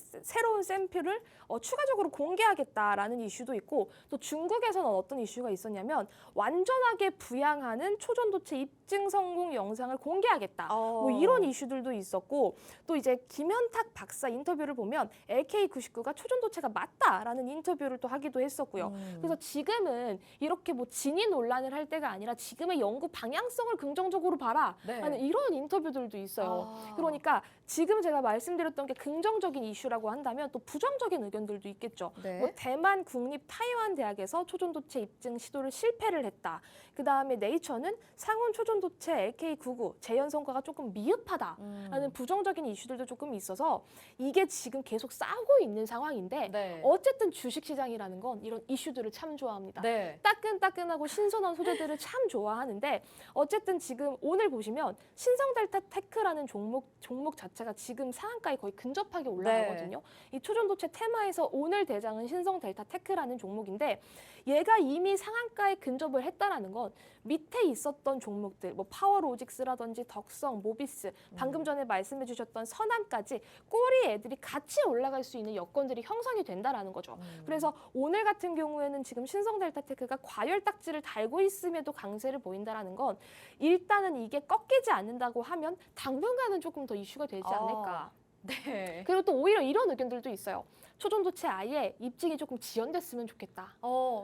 추가적으로 공개하겠다라는 이슈도 있고 또 중국에서는 어떤 이슈가 있었냐면 완전하게 부양하는 초전도체 입증 성공 영상을 공개하겠다. 어. 뭐 이런 이슈들도 있었고 또 이제 김현탁 박사 인터뷰를 보면 LK99가 초전도체가 맞다라는 인터뷰를 또 하기도 했었고요. 그래서 지금은 이렇게 뭐 진위 논란을 할 때가 아니라 지금의 연구 방향성을 긍정적으로 봐라 네. 하는 이런 인터뷰들도 있어요. 아. 그러니까 지금 제가 말씀드렸던 게 긍정적인 이슈라고 한다면 또 부정적인 의견들도 있겠죠. 네. 뭐 대만 국립 타이완 대학에서 초전도체 입증 시도를 실패를 했다. 그다음에 네이처는 상온 초전도체 LK99 재현 성과가 조금 미흡하다라는 부정적인 이슈들도 조금 있어서 이게 지금 계속 싸우고 있는 상황인데 네. 어쨌든 주식시장이라는 건 이런 이슈들을 참 좋아합니다. 네. 따끈따끈하고 신선한 소재들을 참 좋아하는데 어쨌든 지금 오늘 보시면 신성델타 테크라는 종목 자체가 지금 상한가에 거의 근접하게 올라가거든요. 이 초전도체 테마에서 오늘 대장은 신성델타 테크라는 종목인데 얘가 이미 상한가에 근접을 했다라는 건 밑에 있었던 종목들 뭐 파워로직스라든지 덕성, 모비스 방금 전에 말씀해 주셨던 선암까지 꼬리 애들이 같이 올라갈 수 있는 여건들이 형성이 된다라는 거죠. 그래서 오늘 같은 경우에는 지금 신성델타테크가 과열 딱지를 달고 있음에도 강세를 보인다라는 건 일단은 이게 꺾이지 않는다고 하면 당분간은 조금 더 이슈가 되지 않을까. 네. 그리고 또 오히려 이런 의견들도 있어요. 초전도체 아예 입증이 조금 지연됐으면 좋겠다.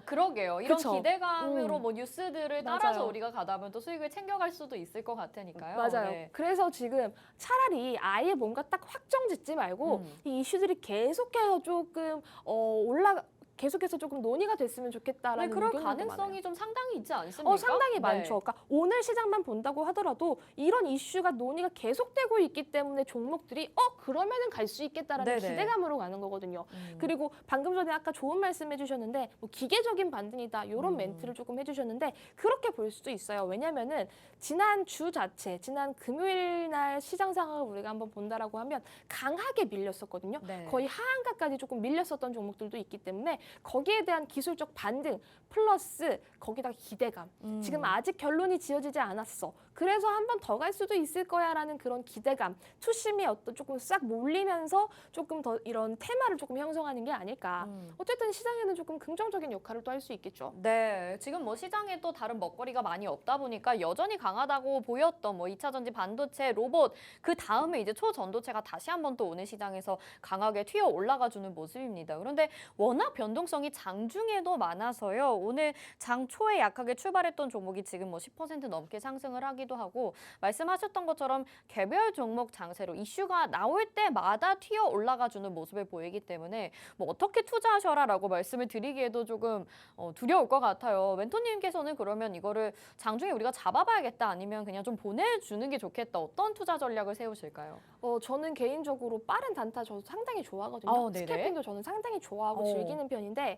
그러게요. 이런 그쵸? 기대감으로 뭐 뉴스들을 따라서 맞아요. 우리가 가다 보면 또 수익을 챙겨갈 수도 있을 것 같으니까요. 맞아요. 네. 그래서 지금 차라리 아예 뭔가 딱 확정 짓지 말고 이 이슈들이 계속해서 조금 계속해서 조금 논의가 됐으면 좋겠다라는 네, 그럴 의견들도 가능성이 많아요. 좀 상당히 있지 않습니까? 상당히 네. 많죠. 그러니까 오늘 시장만 본다고 하더라도 이런 이슈가 논의가 계속되고 있기 때문에 종목들이 그러면은 갈 수 있겠다라는 네네. 기대감으로 가는 거거든요. 그리고 방금 전에 아까 좋은 말씀 해주셨는데 뭐 기계적인 반등이다 이런 멘트를 조금 해주셨는데 그렇게 볼 수도 있어요. 왜냐면은 지난 주 자체, 지난 금요일 날 시장 상황을 우리가 한번 본다라고 하면 강하게 밀렸었거든요. 네. 거의 하한가까지 조금 밀렸었던 종목들도 있기 때문에 거기에 대한 기술적 반등 플러스 거기다가 기대감. 지금 아직 결론이 지어지지 않았어. 그래서 한 번 더 갈 수도 있을 거야라는 그런 기대감, 투심이 조금 싹 몰리면서 조금 더 이런 테마를 조금 형성하는 게 아닐까. 어쨌든 시장에는 조금 긍정적인 역할을 또 할 수 있겠죠. 네, 지금 뭐 시장에 또 다른 먹거리가 많이 없다 보니까 여전히 강하다고 보였던 뭐 2차 전지 반도체, 로봇, 그 다음에 이제 초전도체가 다시 한번 또 오늘 시장에서 강하게 튀어 올라가주는 모습입니다. 그런데 워낙 변동성이 장중에도 많아서요. 오늘 장 초에 약하게 출발했던 종목이 지금 뭐 10% 넘게 상승을 하기도 하고 말씀하셨던 것처럼 개별 종목 장세로 이슈가 나올 때마다 튀어 올라가주는 모습을 보이기 때문에 뭐 어떻게 투자하셔라라고 말씀을 드리기에도 조금 두려울 것 같아요. 멘토님께서는 그러면 이거를 장중에 우리가 잡아봐야겠다 아니면 그냥 좀 보내주는 게 좋겠다. 어떤 투자 전략을 세우실까요? 저는 개인적으로 빠른 단타 저도 상당히 좋아하거든요. 네네. 스캘핑도 저는 상당히 좋아하고 즐기는 편인데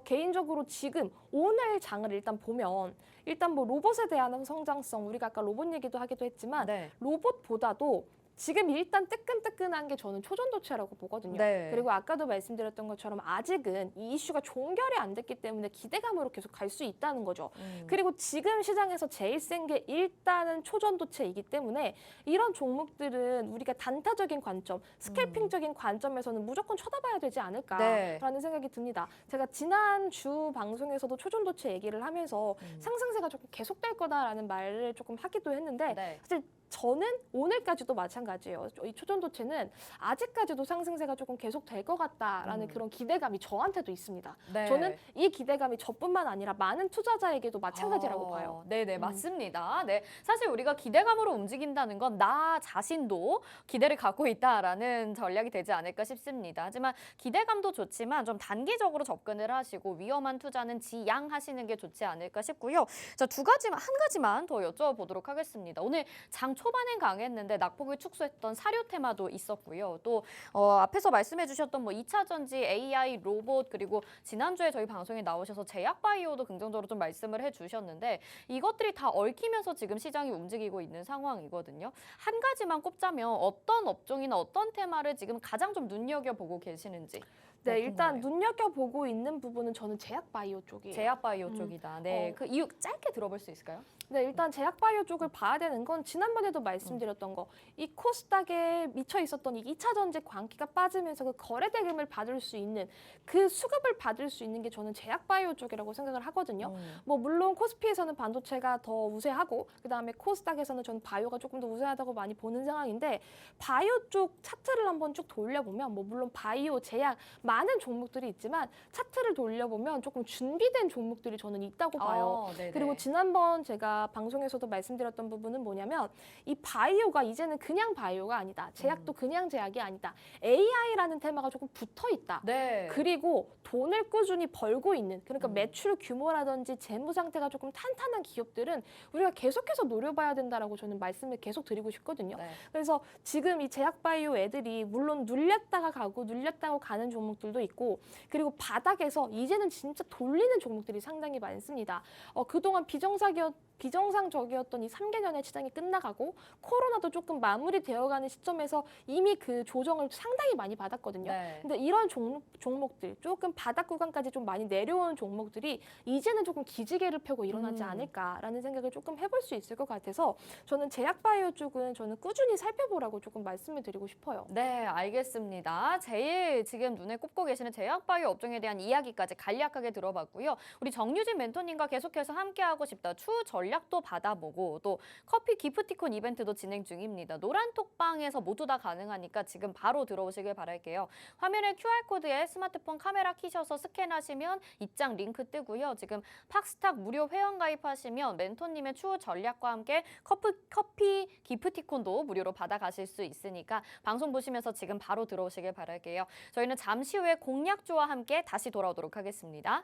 개인적으로 지금 오늘 장을 일단 보면 일단 뭐 로봇에 대한 성장성 우리가 아까 로봇 얘기도 하기도 했지만 네. 로봇보다도 지금 일단 뜨끈뜨끈한 게 저는 초전도체라고 보거든요. 네. 그리고 아까도 말씀드렸던 것처럼 아직은 이 이슈가 종결이 안 됐기 때문에 기대감으로 계속 갈 수 있다는 거죠. 그리고 지금 시장에서 제일 센 게 일단은 초전도체이기 때문에 이런 종목들은 우리가 단타적인 관점, 스캘핑적인 관점에서는 무조건 쳐다봐야 되지 않을까라는 네. 생각이 듭니다. 제가 지난 주 방송에서도 초전도체 얘기를 하면서 상승세가 조금 계속될 거다라는 말을 조금 하기도 했는데 네. 사실 저는 오늘까지도 마찬가지예요. 이 초전도체는 아직까지도 상승세가 조금 계속될 것 같다라는 그런 기대감이 저한테도 있습니다. 네. 저는 이 기대감이 저뿐만 아니라 많은 투자자에게도 마찬가지라고 봐요. 네네, 맞습니다. 네, 사실 우리가 기대감으로 움직인다는 건 나 자신도 기대를 갖고 있다라는 전략이 되지 않을까 싶습니다. 하지만 기대감도 좋지만 좀 단기적으로 접근을 하시고 위험한 투자는 지양하시는 게 좋지 않을까 싶고요. 자, 한 가지만 더 여쭤보도록 하겠습니다. 오늘 장 초반엔 강했는데 낙폭을 축소했던 사료 테마도 있었고요. 또 앞에서 말씀해 주셨던 뭐 2차 전지, AI, 로봇 그리고 지난주에 저희 방송에 나오셔서 제약바이오도 긍정적으로 좀 말씀을 해주셨는데 이것들이 다 얽히면서 지금 시장이 움직이고 있는 상황이거든요. 한 가지만 꼽자면 어떤 업종이나 어떤 테마를 지금 가장 좀 눈여겨보고 계시는지. 네, 일단 궁금해요. 눈여겨보고 있는 부분은 저는 제약바이오 쪽이에요. 제약바이오 쪽이다. 네, 어. 그 이유 짧게 들어볼 수 있을까요? 네, 일단 제약바이오 쪽을 봐야 되는 건 지난번에도 말씀드렸던 거, 이 코스닥에 미쳐 있었던 이 2차 전지 광기가 빠지면서 그 거래 대금을 받을 수 있는 그 수급을 받을 수 있는 게 저는 제약바이오 쪽이라고 생각을 하거든요. 뭐 물론 코스피에서는 반도체가 더 우세하고 그다음에 코스닥에서는 저는 바이오가 조금 더 우세하다고 많이 보는 상황인데 바이오 쪽 차트를 한번 쭉 돌려보면 뭐 물론 바이오, 제약 많은 종목들이 있지만 차트를 돌려보면 조금 준비된 종목들이 저는 있다고 봐요. 네네. 그리고 지난번 제가 방송에서도 말씀드렸던 부분은 뭐냐면 이 바이오가 이제는 그냥 바이오가 아니다. 제약도 그냥 제약이 아니다. AI라는 테마가 조금 붙어 있다. 네. 그리고 돈을 꾸준히 벌고 있는 그러니까 매출 규모라든지 재무 상태가 조금 탄탄한 기업들은 우리가 계속해서 노려봐야 된다라고 저는 말씀을 계속 드리고 싶거든요. 네. 그래서 지금 이 제약바이오 애들이 물론 눌렸다가 가고 눌렸다가 가는 종목들도 있고 그리고 바닥에서 이제는 진짜 돌리는 종목들이 상당히 많습니다. 그동안 비정상적이었던 이 3개년의 시장이 끝나가고 코로나도 조금 마무리되어가는 시점에서 이미 그 조정을 상당히 많이 받았거든요. 네. 근데 이런 종목들 조금 바닥 구간까지 좀 많이 내려온 종목들이 이제는 조금 기지개를 펴고 일어나지 않을까라는 생각을 조금 해볼 수 있을 것 같아서 저는 제약바이오 쪽은 저는 꾸준히 살펴보라고 조금 말씀을 드리고 싶어요. 네, 알겠습니다. 제일 지금 눈에 꼽고 계시는 제약바이오 업종에 대한 이야기까지 간략하게 들어봤고요. 우리 정유진 멘토님과 계속해서 함께하고 싶다. 추후 전략도 받아보고 또 커피 기프티콘 이벤트도 진행 중입니다. 노란톡방에서 모두 다 가능하니까 지금 바로 들어오시길 바랄게요. 화면에 QR코드에 스마트폰 카메라 키셔서 스캔하시면 입장 링크 뜨고요. 지금 팍스탁 무료 회원 가입하시면 멘토님의 추후 전략과 함께 커피 기프티콘도 무료로 받아가실 수 있으니까 방송 보시면서 지금 바로 들어오시길 바랄게요. 저희는 잠시 후에 공략주와 함께 다시 돌아오도록 하겠습니다.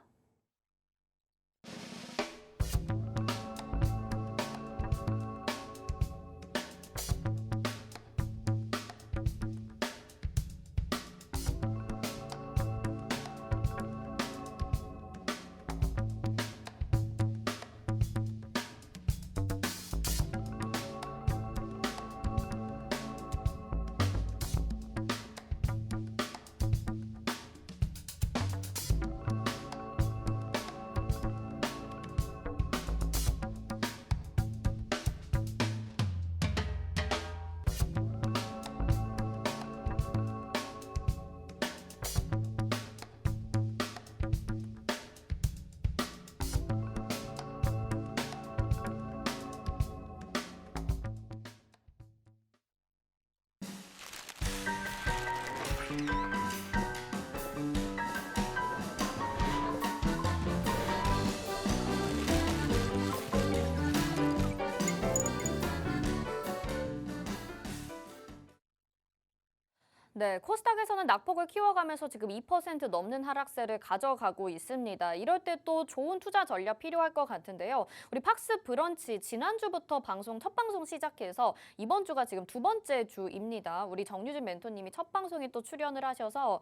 네, 코스닥에서는 낙폭을 키워가면서 지금 2% 넘는 하락세를 가져가고 있습니다. 이럴 때 또 좋은 투자 전략 필요할 것 같은데요. 우리 팍스 브런치 지난주부터 첫 방송 시작해서 이번 주가 지금 두 번째 주입니다. 우리 정유진 멘토님이 첫 방송에 또 출연을 하셔서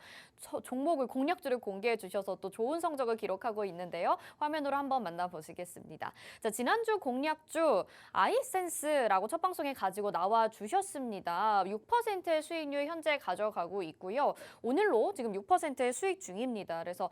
종목을 공략주를 공개해 주셔서 또 좋은 성적을 기록하고 있는데요. 화면으로 한번 만나보시겠습니다. 자, 지난주 공략주 아이센스라고 첫 방송에 가지고 나와 주셨습니다. 6%의 수익률 현재 가져가고 있고요. 오늘로 지금 6%의 수익 중입니다. 그래서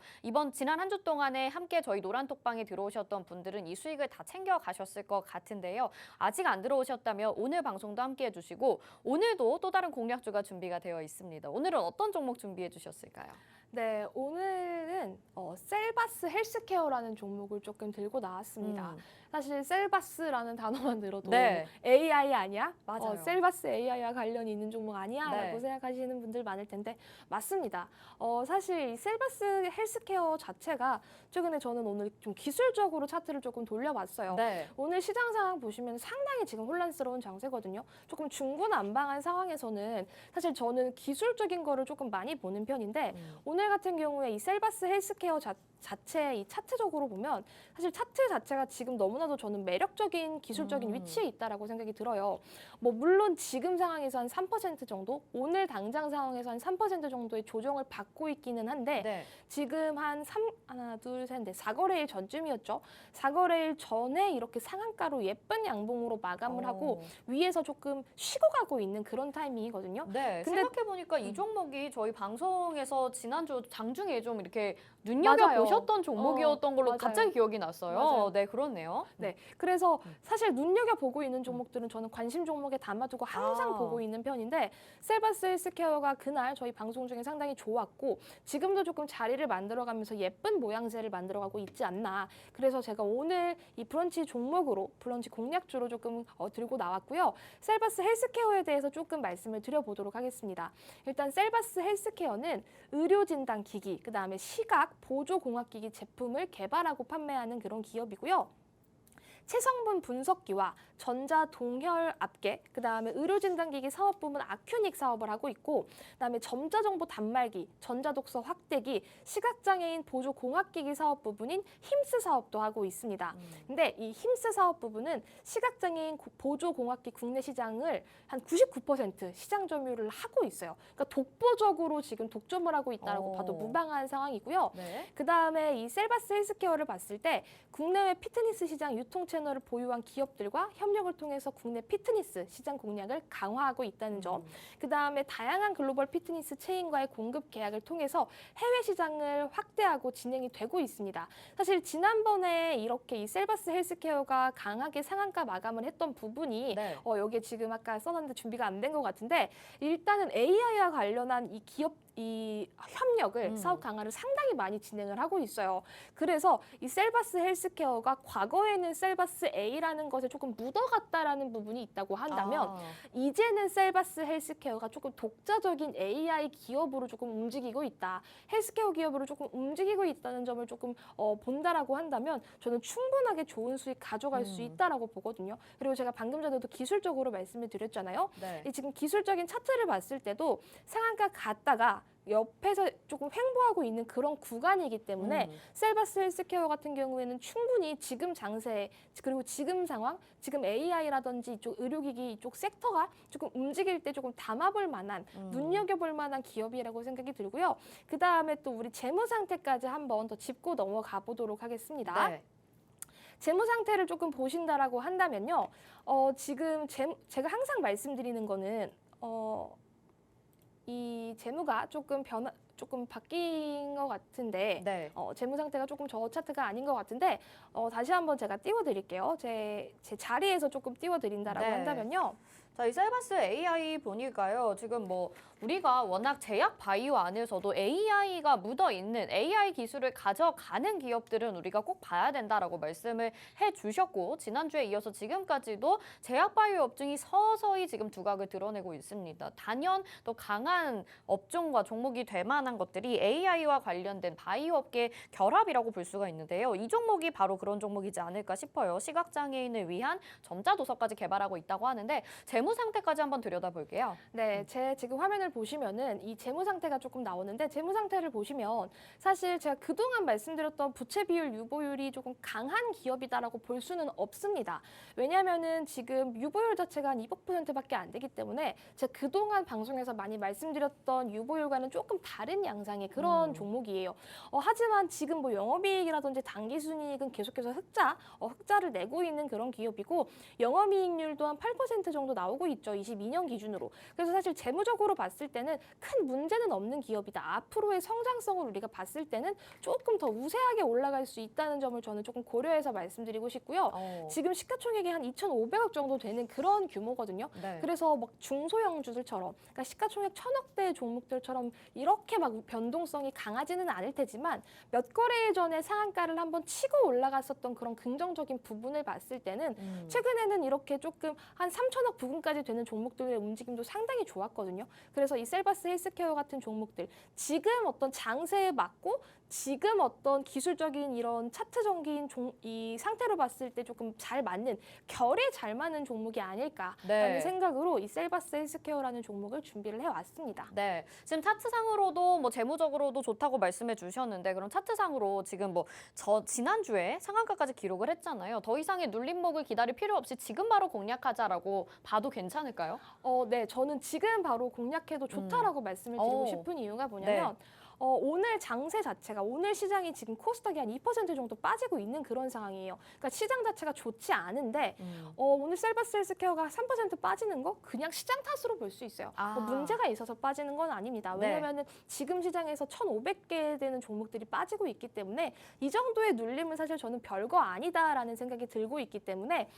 지난 한 주 동안에 함께 저희 노란톡방에 들어오셨던 분들은 이 수익을 다 챙겨 가셨을 것 같은데요. 아직 안 들어오셨다면 오늘 방송도 함께 해주시고 오늘도 또 다른 공략주가 준비가 되어 있습니다. 오늘은 어떤 종목 준비해 주셨을까요? 네, 오늘은 셀바스 헬스케어라는 종목을 조금 들고 나왔습니다. 사실 셀바스라는 단어만 들어도 네. AI 아니야? 맞아요. 셀바스 AI와 관련이 있는 종목 아니야? 네. 라고 생각하시는 분들 많을 텐데 맞습니다. 사실 이 셀바스 헬스케어 자체가 최근에 저는 오늘 좀 기술적으로 차트를 조금 돌려봤어요. 네. 오늘 시장 상황 보시면 상당히 지금 혼란스러운 장세거든요. 조금 중구난방한 상황에서는 사실 저는 기술적인 거를 조금 많이 보는 편인데 오늘 같은 경우에 이 셀바스 헬스케어 자체 이 차트적으로 보면 사실 차트 자체가 지금 너무나도 저는 매력적인 기술적인 위치에 있다라고 생각이 들어요. 뭐 물론 지금 상황에서 한 3% 정도, 오늘 당장 상황에서 한 3% 정도의 조정을 받고 있기는 한데 네. 지금 하나, 둘, 셋, 넷, 4거래일 전쯤이었죠. 4거래일 전에 이렇게 상한가로 예쁜 양봉으로 마감을 하고 위에서 조금 쉬고 가고 있는 그런 타이밍이거든요. 네, 근데 생각해보니까 이 종목이 저희 방송에서 지난주 장중에 좀 이렇게 눈여겨보셨던 종목이었던 걸로 맞아요. 갑자기 기억이 났어요. 맞아요. 네, 그렇네요. 네, 그래서 사실 눈여겨보고 있는 종목들은 저는 관심 종목에 담아두고 항상 아. 보고 있는 편인데 셀바스 헬스케어가 그날 저희 방송 중에 상당히 좋았고 지금도 조금 자리를 만들어가면서 예쁜 모양새를 만들어가고 있지 않나. 그래서 제가 오늘 이 브런치 종목으로 브런치 공략주로 조금 들고 나왔고요. 셀바스 헬스케어에 대해서 조금 말씀을 드려보도록 하겠습니다. 일단 셀바스 헬스케어는 의료진단기기, 그다음에 시각, 보조공학기기 제품을 개발하고 판매하는 그런 기업이고요. 체성분 분석기와 전자 동혈압계, 그다음에 의료진단기기 사업 부문 아큐닉 사업을 하고 있고, 그다음에 점자정보 단말기, 전자독서 확대기, 시각장애인 보조공학기기 사업 부분인 힘스 사업도 하고 있습니다. 근데 이 힘스 사업 부분은 시각장애인 보조공학기 국내 시장을 한 99% 시장 점유를 하고 있어요. 그러니까 독보적으로 지금 독점을 하고 있다고 봐도 무방한 상황이고요. 네. 그다음에 이 셀바스 헬스케어를 봤을 때 국내외 피트니스 시장 유통 채널을 보유한 기업들과 협력을 통해서 국내 피트니스 시장 공략을 강화하고 있다는 점. 그다음에 다양한 글로벌 피트니스 체인과의 공급 계약을 통해서 해외 시장을 확대하고 진행이 되고 있습니다. 사실 지난번에 이렇게 이 셀바스 헬스케어가 강하게 상한가 마감을 했던 부분이 네. 여기에 지금 아까 써놨는데 준비가 안 된 것 같은데 일단은 AI와 관련한 이 기업 이 협력을 사업 강화를 상당히 많이 진행을 하고 있어요. 그래서 이 셀바스 헬스케어가 과거에는 셀바스 A라는 것에 조금 묻어갔다라는 부분이 있다고 한다면 이제는 셀바스 헬스케어가 조금 독자적인 AI 기업으로 조금 움직이고 있다. 헬스케어 기업으로 조금 움직이고 있다는 점을 조금 본다라고 한다면 저는 충분하게 좋은 수익 가져갈 수 있다라고 보거든요. 그리고 제가 방금 전에도 기술적으로 말씀을 드렸잖아요. 네. 이 지금 기술적인 차트를 봤을 때도 상한가 갔다가 옆에서 조금 횡보하고 있는 그런 구간이기 때문에 셀바스 헬스케어 같은 경우에는 충분히 지금 장세 그리고 지금 상황, 지금 AI라든지 이쪽 의료기기 이쪽 섹터가 조금 움직일 때 조금 담아볼 만한 눈여겨볼 만한 기업이라고 생각이 들고요. 그 다음에 또 우리 재무 상태까지 한번 더 짚고 넘어가 보도록 하겠습니다. 네. 재무 상태를 조금 보신다라고 한다면요. 지금 제가 항상 말씀드리는 거는 이 재무가 조금 바뀐 것 같은데 네. 재무 상태가 조금 저 차트가 아닌 것 같은데 다시 한번 제가 띄워드릴게요. 제 자리에서 조금 띄워드린다라고 네. 한다면요. 자, 이 셀바스 AI 보니까요. 지금 뭐 우리가 워낙 제약 바이오 안에서도 AI가 묻어 있는 AI 기술을 가져가는 기업들은 우리가 꼭 봐야 된다라고 말씀을 해주셨고 지난주에 이어서 지금까지도 제약 바이오 업종이 서서히 지금 두각을 드러내고 있습니다. 단연 또 강한 업종과 종목이 될 만한 것들이 AI와 관련된 바이오 업계 결합이라고 볼 수가 있는데요. 이 종목이 바로 그런 종목이지 않을까 싶어요. 시각장애인을 위한 점자도서까지 개발하고 있다고 하는데 재무 상태까지 한번 들여다볼게요. 네, 제 지금 화면을 보시면은 이 재무 상태가 조금 나오는데 재무 상태를 보시면 사실 제가 그동안 말씀드렸던 부채 비율, 유보율이 조금 강한 기업이다라고 볼 수는 없습니다. 왜냐하면은 지금 유보율 자체가 한 200%밖에 안 되기 때문에 제가 그동안 방송에서 많이 말씀드렸던 유보율과는 조금 다른 양상의 그런 종목이에요. 하지만 지금 뭐 영업이익이라든지 당기순이익은 계속해서 흑자를 내고 있는 그런 기업이고 영업이익률도 한 8% 정도 나오고 있죠. 22년 기준으로. 그래서 사실 재무적으로 봤을 때는 큰 문제는 없는 기업이다. 앞으로의 성장성을 우리가 봤을 때는 조금 더 우세하게 올라갈 수 있다는 점을 저는 조금 고려해서 말씀드리고 싶고요. 지금 시가총액이 한 2,500억 정도 되는 그런 규모거든요. 네. 그래서 막 중소형주들처럼 그러니까 시가총액 1,000억대 종목들처럼 이렇게 막 변동성이 강하지는 않을 테지만 몇 거래일 전에 상한가를 한번 치고 올라갔었던 그런 긍정적인 부분을 봤을 때는 최근에는 이렇게 조금 한 3,000억 부근까지 되는 종목들의 움직임도 상당히 좋았거든요. 그래서 이 셀바스 헬스케어 같은 종목들 지금 어떤 장세에 맞고 지금 어떤 기술적인 이런 차트적인 이 상태로 봤을 때 조금 잘 맞는 결에 잘 맞는 종목이 아닐까라는 네. 생각으로 이 셀바스 헬스케어라는 종목을 준비를 해왔습니다. 네, 지금 차트상으로도 뭐 재무적으로도 좋다고 말씀해 주셨는데 그럼 차트상으로 지금 뭐 지난주에 상한가까지 기록을 했잖아요. 더 이상의 눌림목을 기다릴 필요 없이 지금 바로 공략하자라고 봐도 괜찮을까요? 네, 저는 지금 바로 공략해도 좋다라고 말씀을 드리고 오. 싶은 이유가 뭐냐면 오늘 장세 자체가 오늘 시장이 지금 코스닥이 한 2% 정도 빠지고 있는 그런 상황이에요. 그러니까 시장 자체가 좋지 않은데 오늘 셀바스 헬스케어가 3% 빠지는 거 그냥 시장 탓으로 볼 수 있어요. 아. 뭐 문제가 있어서 빠지는 건 아닙니다. 네. 왜냐하면 지금 시장에서 1,500개 되는 종목들이 빠지고 있기 때문에 이 정도의 눌림은 사실 저는 별거 아니다라는 생각이 들고 있기 때문에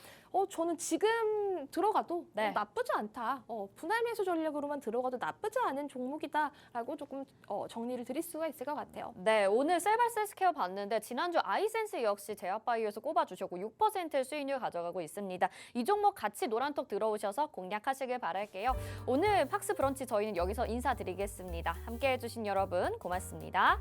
저는 지금 들어가도 네. 나쁘지 않다. 분할 매수 전략으로만 들어가도 나쁘지 않은 종목이다라고 조금 정리를 드릴 수가 있을 것 같아요. 네, 오늘 셀바스 헬스케어 봤는데 지난주 아이센스 역시 제약바이오에서 꼽아주셨고 6%의 수익률 가져가고 있습니다. 이 종목 같이 노란톡 들어오셔서 공략하시길 바랄게요. 오늘 팍스 브런치 저희는 여기서 인사드리겠습니다. 함께해 주신 여러분 고맙습니다.